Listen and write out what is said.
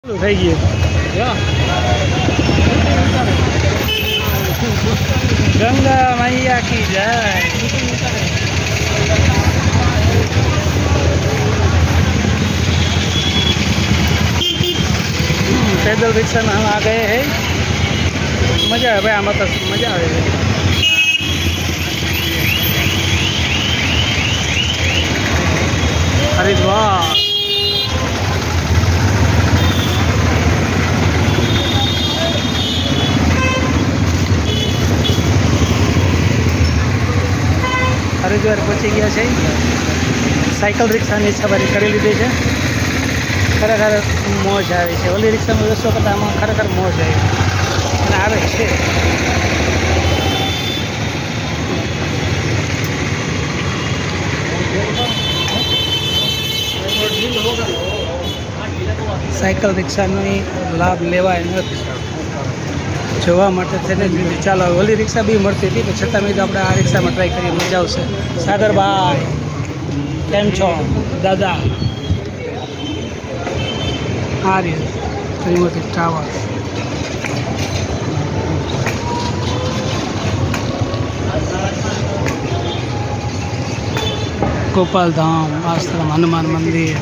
થઈ ગયું ગંગા મૈયા કી જય। पैदल रिक्शा में हम आ गए हैं। मज़ा है भाई, आम तो मज़ा आए। हरिद्वार हरिद्वार पहुँची गया है। साइकल रिक्शा ની સવારી કરી લીધી છે। ખરેખર મોજ આવે છે। ઓલી રિક્ષામાં બેસવા કરતાં આમાં ખરેખર મોજ આવે છે। સાયકલ રિક્ષાનો લાભ લેવાય નથી જોવા માટે થઈને ચાલો। ઓલી રિક્ષા બી મળતી હતી પણ છતાં મેં તો આપણે આ રિક્ષામાં ટ્રાય કરીએ, મજા આવશે। સાગરભાઈ કેમ છો દાદા? આ રીતે ત્રિમૂર્તિ ટાવર, ગોપાલ ધામ આશ્રમ, હનુમાન મંદિર।